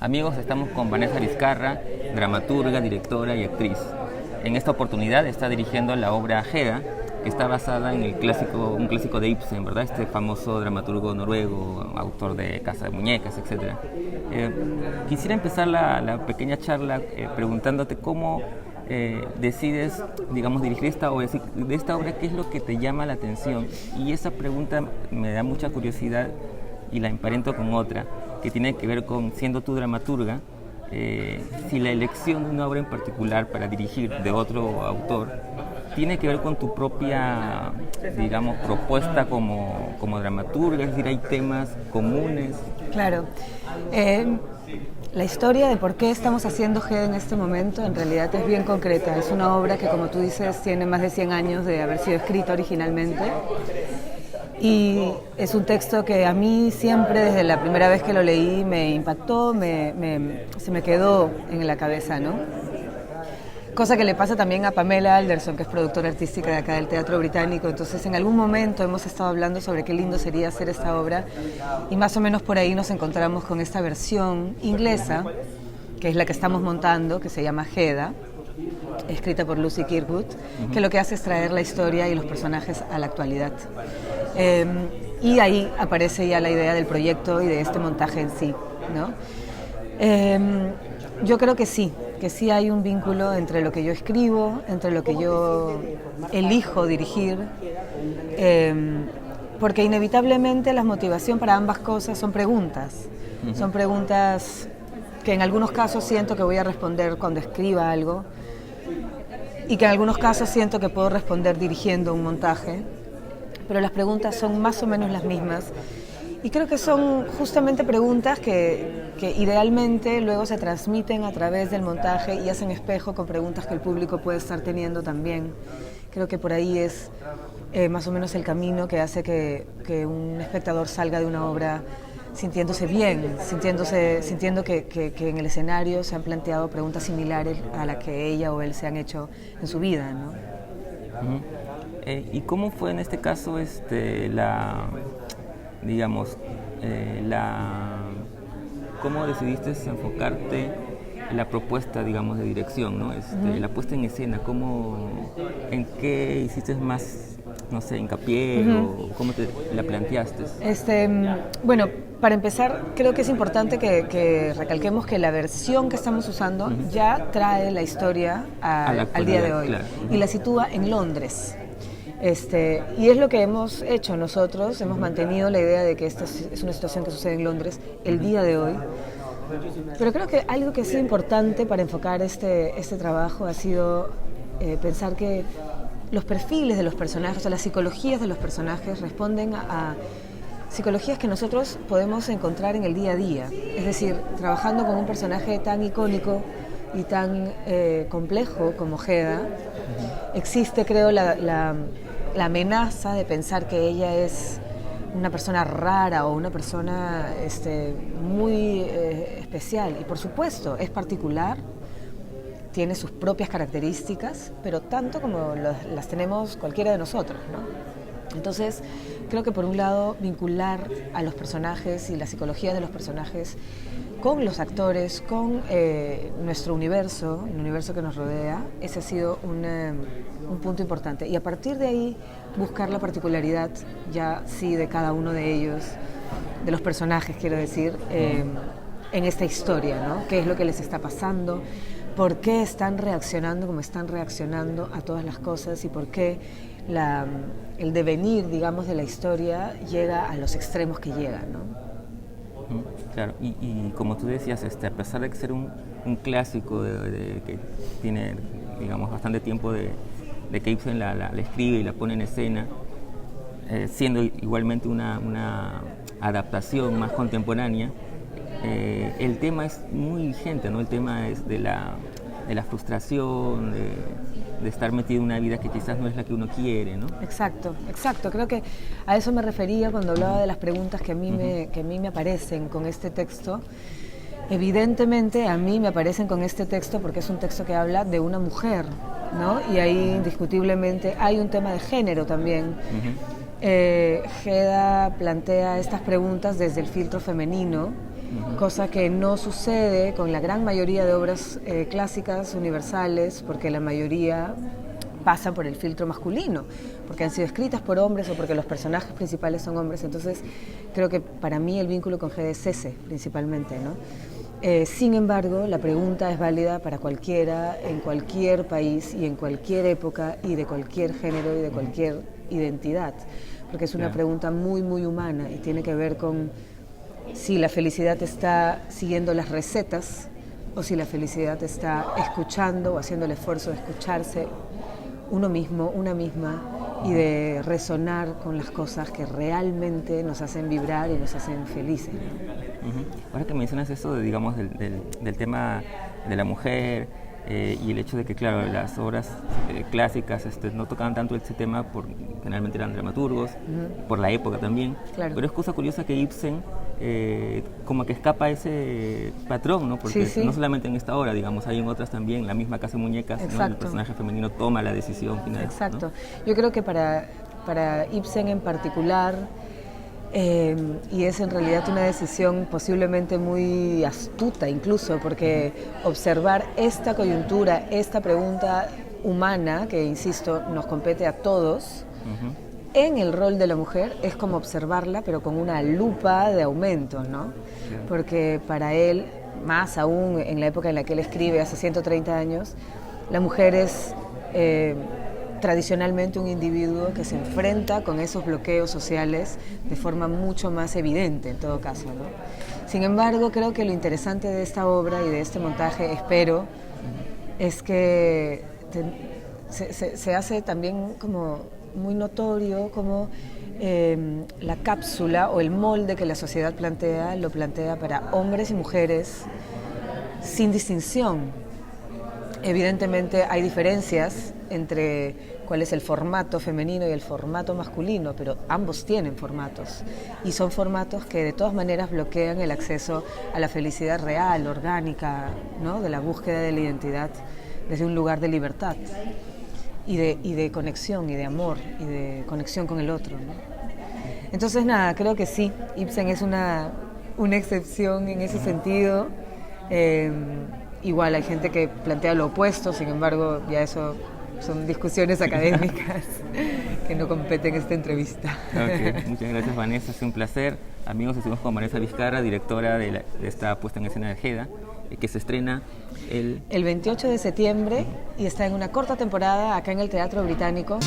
Amigos, estamos con Vanessa Vizcarra, dramaturga, directora y actriz. En esta oportunidad está dirigiendo la obra Hedda, que está basada en un clásico de Ibsen, ¿verdad? Este famoso dramaturgo noruego, autor de Casa de Muñecas, etc. Quisiera empezar la pequeña charla preguntándote cómo decides, digamos, dirigir esta obra. De esta obra, ¿qué es lo que te llama la atención? Y esa pregunta me da mucha curiosidad y la emparento con otra, que tiene que ver con, siendo tú dramaturga, si la elección de una obra en particular para dirigir de otro autor tiene que ver con tu propia, digamos, propuesta como dramaturga, es decir, hay temas comunes. Claro. La historia de por qué estamos haciendo Hedda en este momento en realidad es bien concreta. Es una obra que, como tú dices, tiene más de 100 años de haber sido escrita originalmente. Y es un texto que a mí siempre, desde la primera vez que lo leí, me impactó, se me quedó en la cabeza, ¿no? Cosa que le pasa también a Pamela Alderson, que es productora artística de acá del Teatro Británico. Entonces, en algún momento hemos estado hablando sobre qué lindo sería hacer esta obra y más o menos por ahí nos encontramos con esta versión inglesa, que es la que estamos montando, que se llama Hedda, escrita por Lucy Kirkwood, que lo que hace es traer la historia y los personajes a la actualidad. Y ahí aparece ya la idea del proyecto y de este montaje en sí, ¿no? Yo creo que sí hay un vínculo entre lo que yo escribo, entre lo que yo elijo dirigir, porque inevitablemente la motivación para ambas cosas son preguntas. Son preguntas que en algunos casos siento que voy a responder cuando escriba algo y que en algunos casos siento que puedo responder dirigiendo un montaje, pero las preguntas son más o menos las mismas. Y creo que son justamente preguntas que idealmente luego se transmiten a través del montaje y hacen espejo con preguntas que el público puede estar teniendo también. Creo que por ahí es más o menos el camino que hace que un espectador salga de una obra sintiéndose bien, sintiendo que en el escenario se han planteado preguntas similares a las que ella o él se han hecho en su vida, ¿no? ¿Y cómo fue en este caso cómo decidiste enfocarte en la propuesta, digamos, de dirección, ¿no? La puesta en escena, ¿en qué hiciste más, no sé, hincapié o cómo te la planteaste? Bueno, para empezar, creo que es importante que recalquemos que la versión que estamos usando ya trae la historia al día de hoy, claro. Y la sitúa en Londres. Y es lo que hemos hecho nosotros, hemos mantenido la idea de que esta es una situación que sucede en Londres el día de hoy. Pero creo que algo que ha sido importante para enfocar este trabajo ha sido pensar que los perfiles de los personajes, o las psicologías de los personajes responden a psicologías que nosotros podemos encontrar en el día a día. Es decir, trabajando con un personaje tan icónico y tan complejo como Hedda, existe, creo, la amenaza de pensar que ella es una persona rara o una persona muy especial. Y por supuesto, es particular, tiene sus propias características, pero tanto como las tenemos cualquiera de nosotros, ¿no? Entonces, creo que por un lado, vincular a los personajes y la psicología de los personajes con los actores, con nuestro universo, el universo que nos rodea, ese ha sido un punto importante. Y a partir de ahí, buscar la particularidad, ya sí, de cada uno de ellos, de los personajes, quiero decir, en esta historia, ¿no? ¿Qué es lo que les está pasando? ¿Por qué están reaccionando como están reaccionando a todas las cosas? ¿Y por qué el devenir, digamos, de la historia llega a los extremos que llega, ¿no? Claro, y como tú decías, a pesar de ser un clásico que tiene, digamos, bastante tiempo de que Ibsen la escribe y la pone en escena, siendo igualmente una adaptación más contemporánea, el tema es muy vigente, ¿no? El tema es de la frustración, de estar metido en una vida que quizás no es la que uno quiere, ¿no? Exacto. Creo que a eso me refería cuando hablaba de las preguntas que a mí me aparecen con este texto. Evidentemente a mí me aparecen con este texto porque es un texto que habla de una mujer, ¿no? Y ahí indiscutiblemente hay un tema de género también. Geda plantea estas preguntas desde el filtro femenino, cosa que no sucede con la gran mayoría de obras clásicas universales, porque la mayoría pasan por el filtro masculino, porque han sido escritas por hombres o porque los personajes principales son hombres. Entonces creo que para mí el vínculo con Geda es ese principalmente, ¿no? Sin embargo, la pregunta es válida para cualquiera, en cualquier país y en cualquier época y de cualquier género y de cualquier identidad, porque es una pregunta muy, muy humana y tiene que ver con si la felicidad está siguiendo las recetas o si la felicidad está escuchando o haciendo el esfuerzo de escucharse uno mismo, una misma, y de resonar con las cosas que realmente nos hacen vibrar y nos hacen felices, ¿no? Ahora que mencionas eso, digamos, del tema de la mujer y el hecho de que, claro, las obras clásicas no tocaban tanto ese tema, generalmente eran dramaturgos, por la época también, claro. Pero es cosa curiosa que Ibsen como que escapa ese patrón, ¿no? Porque no solamente en esta obra, digamos, hay en otras también, la misma Casa de Muñecas, ¿no? El personaje femenino toma la decisión final. Exacto. ¿No? Yo creo que para Ibsen en particular, y es en realidad una decisión posiblemente muy astuta incluso, porque observar esta coyuntura, esta pregunta humana, que insisto, nos compete a todos, en el rol de la mujer, es como observarla, pero con una lupa de aumento, ¿no? Sí. Porque para él, más aún en la época en la que él escribe, hace 130 años, la mujer es tradicionalmente un individuo que se enfrenta con esos bloqueos sociales de forma mucho más evidente, en todo caso, ¿no? Sin embargo, creo que lo interesante de esta obra y de este montaje, espero, es que se hace también como muy notorio como la cápsula o el molde que la sociedad plantea, lo plantea para hombres y mujeres sin distinción. Evidentemente hay diferencias entre cuál es el formato femenino y el formato masculino, pero ambos tienen formatos y son formatos que de todas maneras bloquean el acceso a la felicidad real, orgánica, ¿no? De la búsqueda de la identidad desde un lugar de libertad y de conexión y de amor y de conexión con el otro, ¿no? Entonces nada, creo que sí, Ibsen es una excepción en ese sentido. Igual hay gente que plantea lo opuesto, sin embargo, ya eso son discusiones académicas que no competen esta entrevista. Okay. Muchas gracias, Vanessa, ha sido un placer. Amigos, estuvimos con Vanessa Vizcarra, directora de esta puesta en escena de Geda, que se estrena el 28 de septiembre y está en una corta temporada acá en el Teatro Británico.